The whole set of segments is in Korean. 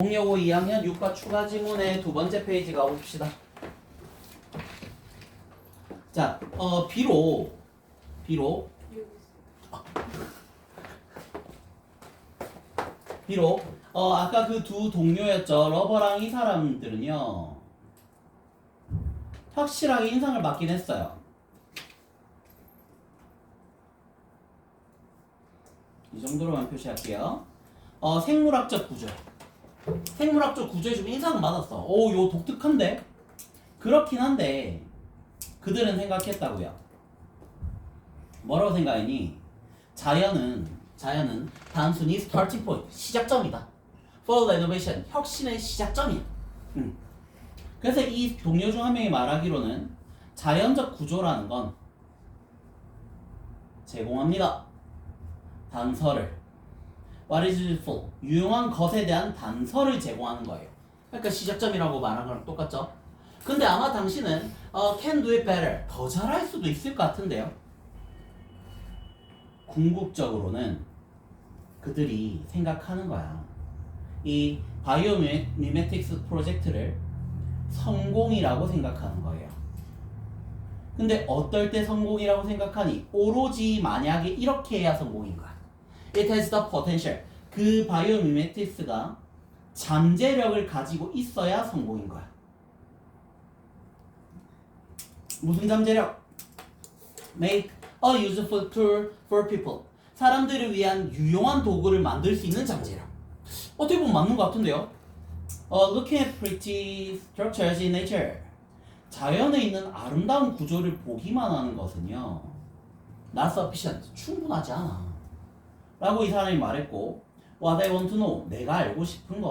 공여고 2학년 6과 추가 지문의 두 번째 페이지 가봅시다. 자, 비록 아까 그 두 동료였죠. 러버랑 이 사람들은요 확실하게 인상을 받긴 했어요. 이 정도로만 표시할게요. 생물학적 구조에 좀 인상을 받았어. 오, 이거 독특한데? 그렇긴 한데 그들은 생각했다고요. 뭐라고 생각했니? 자연은 단순히 starting point, 시작점이다. For renovation, 혁신의 시작점이야. 그래서 이 동료 중 한 명이 말하기로는 자연적 구조라는 건 제공합니다. 단서를. What is useful? 유용한 것에 대한 단서를 제공하는 거예요. 그러니까 시작점이라고 말한 거랑 똑같죠? 근데 아마 당신은 can do it better. 더 잘할 수도 있을 것 같은데요. 궁극적으로는 그들이 생각하는 거야. 이 바이오미메틱스 프로젝트를 성공이라고 생각하는 거예요. 근데 어떨 때 성공이라고 생각하니? 오로지 만약에 이렇게 해야 성공인 거야. It has the potential. 그 바이오미메틱스가 잠재력을 가지고 있어야 성공인 거야. 무슨 잠재력? Make a useful tool for people. 사람들을 위한 유용한 도구를 만들 수 있는 잠재력. 어떻게 보면 맞는 것 같은데요? Looking at pretty structures in nature. 자연에 있는 아름다운 구조를 보기만 하는 것은요, not sufficient. 충분하지 않아. 라고 이 사람이 말했고, What I want to know. 내가 알고 싶은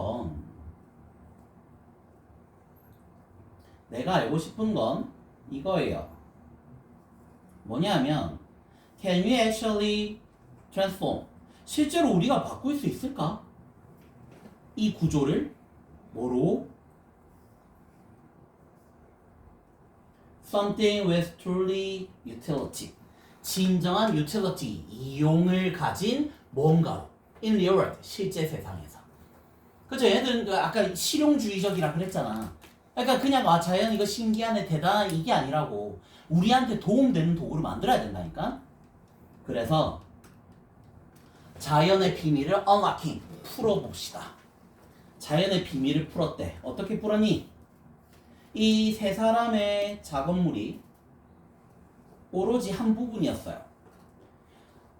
건 이거예요. 뭐냐면 Can we actually transform? 실제로 우리가 바꿀 수 있을까? 이 구조를 뭐로? Something with truly utility. 진정한 utility, 이용을 가진 뭔가로. In real world, 실제 세상에서. 그죠? 얘들은 아까 실용주의적이라 그랬잖아. 그러니까 그냥 자연 이거 신기하네 대단한 이게 아니라고 우리한테 도움되는 도구를 만들어야 된다니까. 그래서 자연의 비밀을 unlocking 풀어봅시다. 자연의 비밀을 풀었대. 어떻게 풀었니? 이 세 사람의 작업물이 오로지 한 부분이었어요.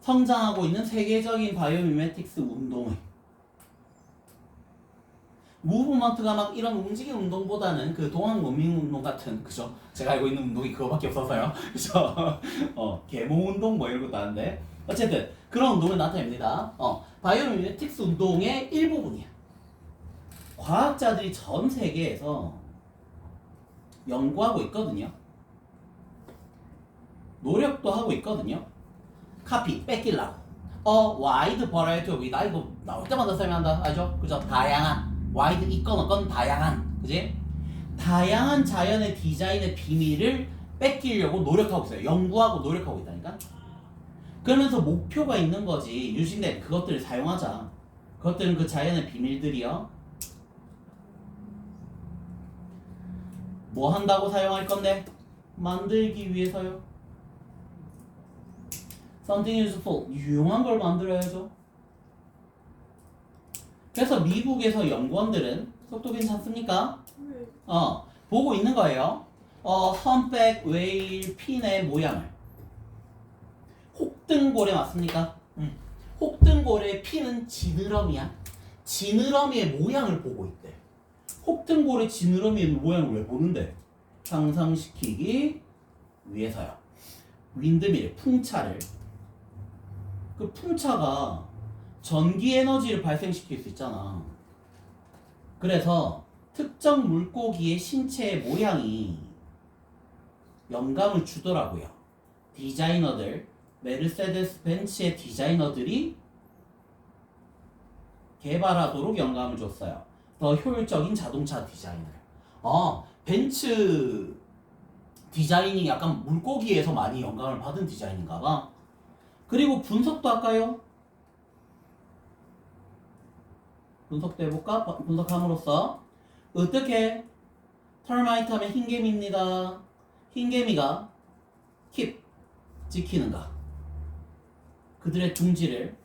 성장하고 있는 세계적인 바이오미메틱스 운동을 무브먼트가 막 이런 움직임 운동보다는 그 동학문민 운동 같은, 그죠? 제가 알고 있는 운동이 그거밖에 없어서요. 그죠? 계몽 운동 뭐 이런 것도 아는데 어쨌든 그런 운동을 나타냅니다. 바이오미메틱스 운동의 일부분이야. 과학자들이 전 세계에서 연구하고 있거든요. 노력도 하고 있거든요. 카피, 뺏기려고. wide variety of. 나 이거 나올 때마다 설명한다. 알죠? 그죠? 다양한. wide 있건 없건 다양한. 그지? 다양한 자연의 디자인의 비밀을 뺏기려고 노력하고 있어요. 연구하고 노력하고 있다니까? 그러면서 목표가 있는 거지. 유신된 그것들을 사용하자. 그것들은 그 자연의 비밀들이요. 뭐 한다고 사용할 건데? 만들기 위해서요. Something useful. 유용한 걸 만들어야죠. 그래서 미국에서 연구원들은 속도 괜찮습니까? 보고 있는 거예요. 험백 웨일 핀의 모양을. 혹등고래 맞습니까? 혹등고래의 핀은 지느러미야. 지느러미의 모양을 보고 있대. 혹등고래 지느러미의 모양을 왜 보는데? 상상시키기 위해서요. 윈드밀, 풍차를. 그 풍차가 전기 에너지를 발생시킬 수 있잖아. 그래서 특정 물고기의 신체의 모양이 영감을 주더라고요. 디자이너들, 메르세데스 벤츠의 디자이너들이 개발하도록 영감을 줬어요. 더 효율적인 자동차 디자인을. 벤츠 디자인이 약간 물고기에서 많이 영감을 받은 디자인인가 봐. 그리고 분석도 할까요? 분석도 해볼까? 분석함으로써 어떻게 termite 하면 흰개미입니다. 흰개미가 keep 지키는가? 그들의 둥지를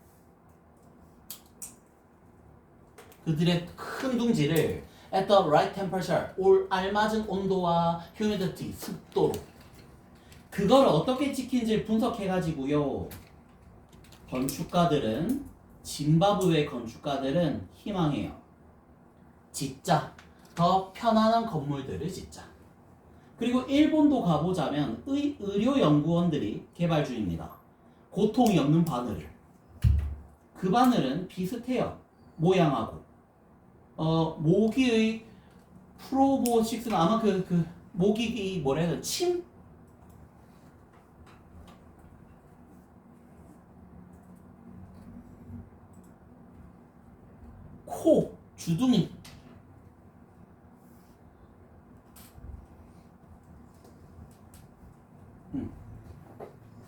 그들의 큰 둥지를 at the right temperature 알맞은 온도와 humidity 습도로 그걸 어떻게 지킨지 분석해가지고요. 건축가들은 짐바브웨 건축가들은 희망해요. 짓자. 더 편안한 건물들을 짓자. 그리고 일본도 가보자면 의료연구원들이 개발 중입니다. 고통이 없는 바늘을. 그 바늘은 비슷해요. 모양하고. 모기의 프로보식스는 아마 그 모기 뭐라 해야 되나? 침? 코, 주둥이.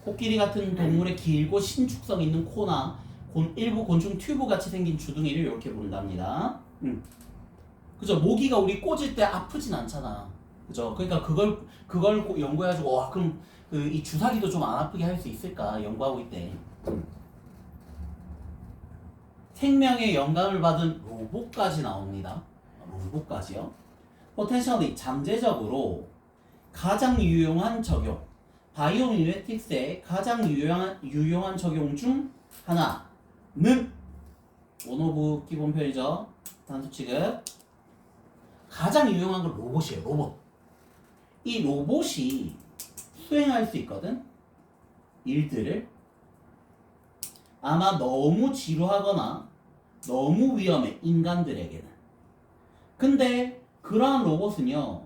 코끼리 같은 동물의 길고 신축성 있는 코나 일부 곤충 튜브 같이 생긴 주둥이를 이렇게 부른답니다. 그죠? 모기가 우리 꽂을 때 아프진 않잖아. 그죠? 그러니까 그걸 연구해가지고 와 그럼 이 주사기도 좀 안 아프게 할 수 있을까 연구하고 있대. 생명의 영감을 받은 로봇까지 나옵니다. 로봇까지요. 포텐셜리 잠재적으로 가장 유용한 적용. 바이오미메틱스의 가장 유용한 적용 중 하나는 원오브 기본 표현이죠. 단수 취급. 가장 유용한 건 로봇이에요. 로봇. 이 로봇이 수행할 수 있거든. 일들을. 아마 너무 지루하거나 너무 위험해. 인간들에게는. 근데 그러한 로봇은요.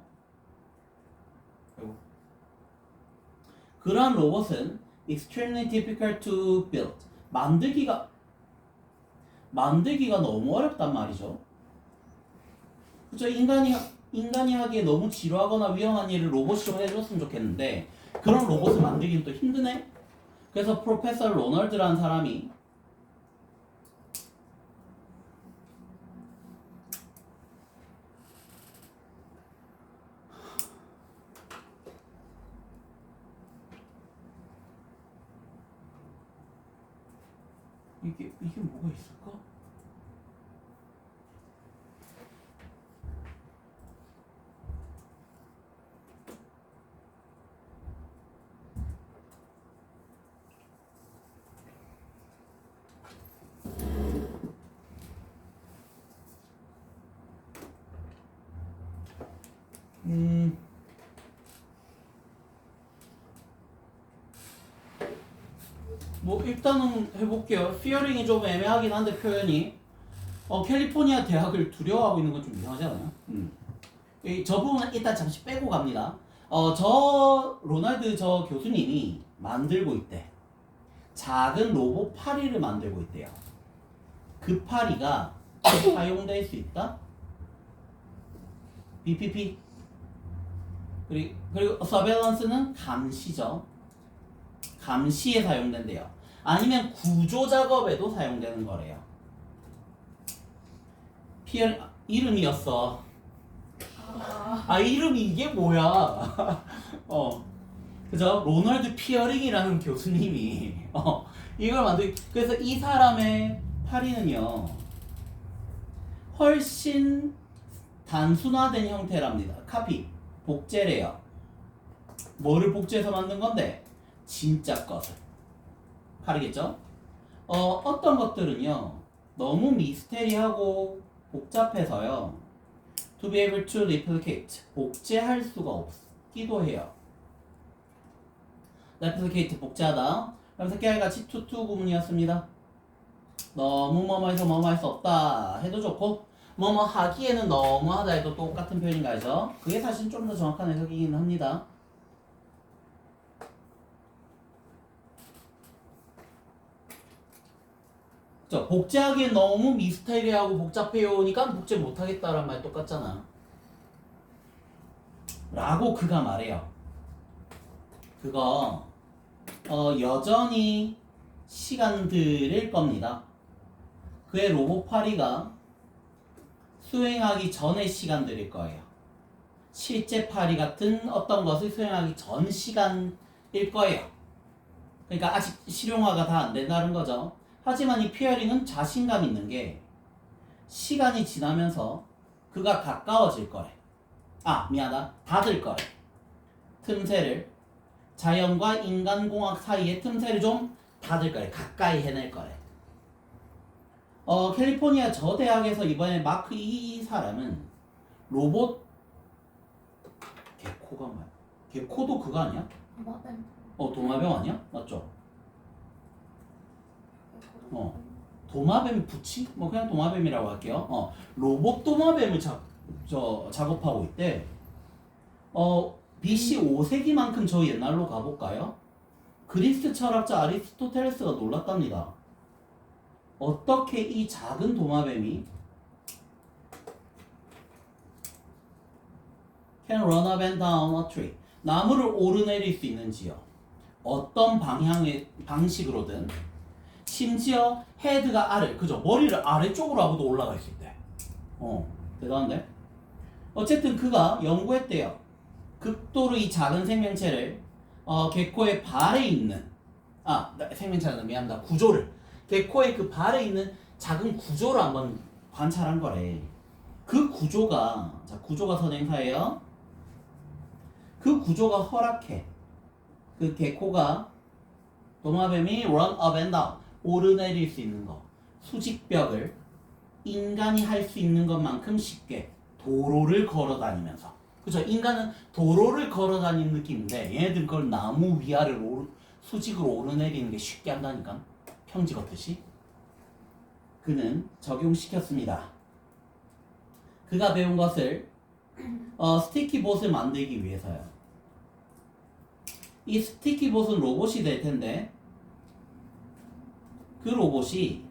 그러한 로봇은 extremely difficult to build. 만들기가 너무 어렵단 말이죠. 그쵸? 인간이 하기에 너무 지루하거나 위험한 일을 로봇이 좀 해줬으면 좋겠는데 그런 로봇을 만들기는 또 힘드네. 그래서 프로페서 로널드라는 사람이 이게 뭐가 있을까? 뭐 일단은 해볼게요. 피어링이 좀 애매하긴 한데 표현이 캘리포니아 대학을 두려워하고 있는 건 좀 이상하지 않아요? 저 부분은 일단 잠시 빼고 갑니다. 저 로널드 저 교수님이 만들고 있대. 작은 로봇 파리를 만들고 있대요. 그 파리가 사용될 수 있다? BPP 그리고 서베일런스는 감시죠. 감시에 사용된대요. 아니면 구조 작업에도 사용되는 거래요. 이름이었어. 이름이 이게 뭐야? 그죠? 로널드 피어링이라는 교수님이 이걸 그래서 이 사람의 파리는요 훨씬 단순화된 형태랍니다. 카피, 복제래요. 뭐를 복제해서 만든 건데? 진짜 것을. 파리겠죠? 어떤 것들은요 너무 미스테리하고 복잡해서요 to be able to replicate 복제할 수가 없기도 해요. replicate 복제하다. 그럼 새끼알같이 to 구문이었습니다. 너무 뭐뭐해서 뭐뭐 할 수 없다 해도 좋고 뭐뭐 하기에는 너무 하다 해도 똑같은 표현인가 해서 그게 사실 좀 더 정확한 해석이긴 합니다. 복제하기엔 너무 미스테리하고 복잡해요니까 복제 못하겠다란 말 똑같잖아. 라고 그가 말해요. 그거 여전히 시간 들일 겁니다. 그의 로봇 파리가 수행하기 전의 시간들일 거예요. 실제 파리 같은 어떤 것을 수행하기 전 시간일 거예요. 그러니까 아직 실용화가 다 안 된다는 거죠. 하지만 이 피어링은 자신감 있는 게 시간이 지나면서 그가 가까워질 거래. 아, 미안하다. 닫을 거래. 틈새를, 자연과 인간공학 사이의 틈새를 좀 닫을 거래. 가까이 해낼 거래. 캘리포니아 저 대학에서 이번에 마크 이 사람은 로봇 개코가 뭐야? 개코도 그거 아니야? 도마뱀. 도마뱀 아니야? 맞죠? 도마뱀 부치? 뭐 그냥 도마뱀이라고 할게요. 로봇 도마뱀을 작업하고 있대. BC 5세기만큼 저 옛날로 가볼까요? 그리스 철학자 아리스토텔레스가 놀랐답니다. 어떻게 이 작은 도마뱀이 can run up and down a tree 나무를 오르내릴 수 있는지요. 어떤 방식으로든 심지어 헤드가 그죠? 머리를 아래쪽으로 하고도 올라갈 수 있대. 대단한데? 어쨌든 그가 연구했대요. 극도로 이 작은 생명체를 개코의 발에 있는 생명체는 미안합니다. 구조를 개코의 그 발에 있는 작은 구조를 한번 관찰한 거래. 그 구조가 선행사예요. 그 구조가 허락해. 그 개코가 도마뱀이 run up and down 오르내릴 수 있는 거 수직벽을 인간이 할 수 있는 것만큼 쉽게 도로를 걸어 다니면서 그죠? 인간은 도로를 걸어 다니는 느낌인데 얘네들 그걸 나무 위아래로 수직으로 오르내리는 게 쉽게 한다니까 평지 걷듯이 그는 적용시켰습니다. 그가 배운 것을 스티키봇을 만들기 위해서요. 이 스티키봇은 로봇이 될 텐데 그 로봇이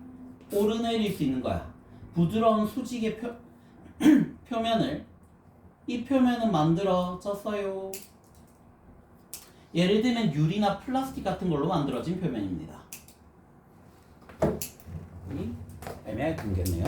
오르내릴 수 있는 거야. 부드러운 수직의 표면을 이 표면은 만들어졌어요. 예를 들면 유리나 플라스틱 같은 걸로 만들어진 표면입니다. 애매하게 끊겼네요.